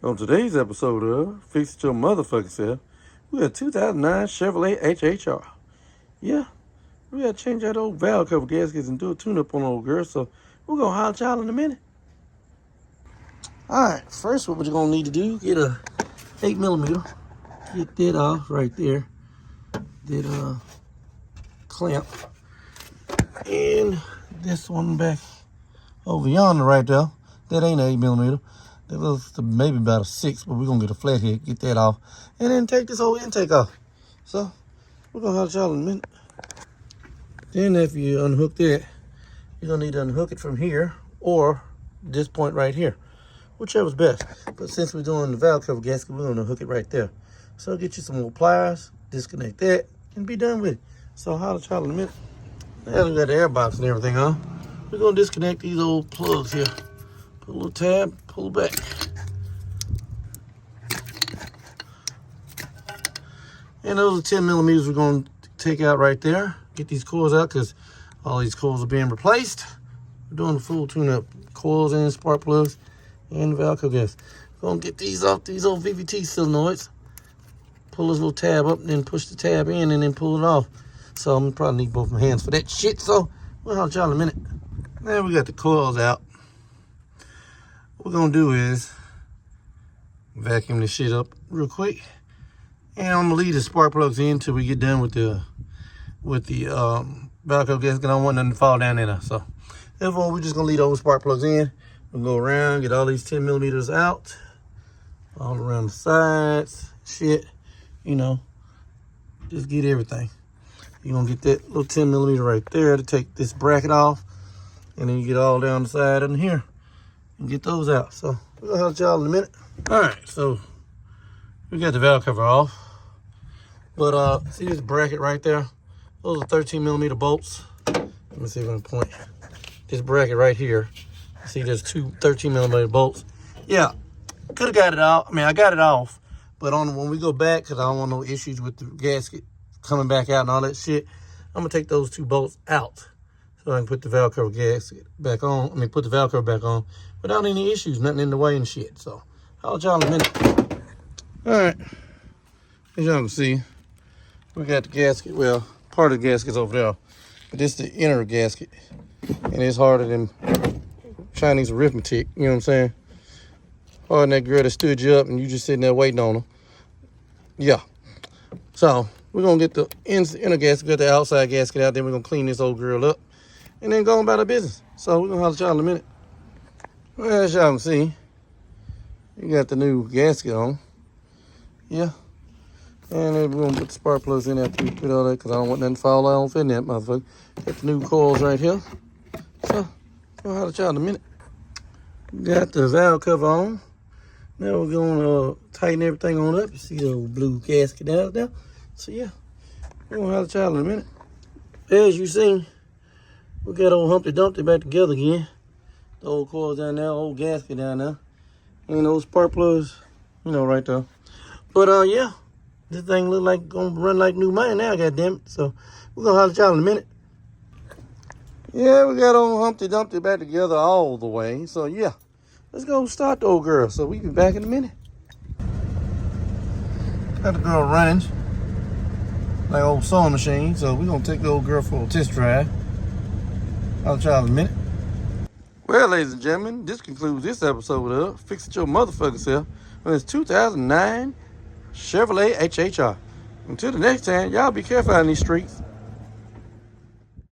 On today's episode of Fix It Your Motherfucking Self, we got 2009 Chevrolet HHR. Yeah, we got to change that old valve cover gaskets and do a tune-up on old girl, so we're going to holler at y'all in a minute. Alright, first what we're going to need to do, get a 8mm, get that off right there, that clamp, and this one back over yonder right there, that ain't an 8mm. That was maybe about a 6, but we're going to get a flathead, get that off, and then take this whole intake off. So, we're going to holler at y'all in a minute. Then if you unhook that, you're going to need to unhook it from here or this point right here, whichever's best. But since we're doing the valve cover gasket, we're going to hook it right there. So get you some more pliers, disconnect that, and be done with it. So holler at y'all in a minute. Now we got the air box and everything on. We're going to disconnect these old plugs here. Put a little tab, pull back. And those are 10mm we're going to take out right there. Get these coils out because all these coils are being replaced. We're doing the full tune-up. Coils and spark plugs and valve cover gas. Going to get these off these old VVT solenoids. Pull this little tab up and then push the tab in and then pull it off. So I'm going to probably need both my hands for that shit. So we'll holler at y'all in a minute. Now we got the coils out. What we're going to do is vacuum this shit up real quick. And I'm going to leave the spark plugs in until we get done with the valve cover gasket. I don't want nothing to fall down in there. So therefore, we're just going to leave those spark plugs in. We'll go around, get all these 10mm out. All around the sides, shit. You know, just get everything. You're going to get that little 10mm right there to take this bracket off. And then you get all down the side in here. And get those out. So we're gonna help y'all in a minute. All right, so we got the valve cover off, but see this bracket right there? Those are 13mm bolts. Let me see if I can point. This bracket right here. See, there's two 13mm bolts. Yeah, could have got it out. I mean, I got it off, but when we go back, because I don't want no issues with the gasket coming back out and all that shit, I'm gonna take those two bolts out. So I can put the valve cover gasket back on. I mean, put the valve cover back on without any issues, nothing in the way and shit. So I'll let y'all in a minute. All right, as y'all can see, we got the gasket. Well, part of the gasket's over there, but this is the inner gasket, and it's harder than Chinese arithmetic. You know what I'm saying? Harder than that girl that stood you up and you just sitting there waiting on them. Yeah. So we're gonna get the inner gasket, get the outside gasket out. Then we're gonna clean this old girl up. And then go about our business. So we're gonna holler at y'all in a minute. Well, as y'all can see, you got the new gasket on. Yeah. And then we're gonna put the spark plugs in after we put all that because I don't want nothing to fall off in that motherfucker. Got the new coils right here. So we'll holler at y'all in a minute. Got the valve cover on. Now we're gonna tighten everything on up. You see the old blue gasket out there. So yeah, we're gonna holler at y'all in a minute. As you see, we got old Humpty Dumpty back together again. The old coils down there, old gasket down there. And those spark plugs, you know, right there. But yeah, this thing look like gonna run like new money now, goddammit. So we're gonna holler at y'all in a minute. Yeah, we got old Humpty Dumpty back together all the way. So yeah, let's go start the old girl. So we be back in a minute. Got the girl running like old sewing machine. So we're gonna take the old girl for a test drive. I'll try in a minute. Well, ladies and gentlemen, this concludes this episode of Fix It Your Motherfucking Self on this 2009 Chevrolet HHR. Until the next time, y'all be careful out in these streets.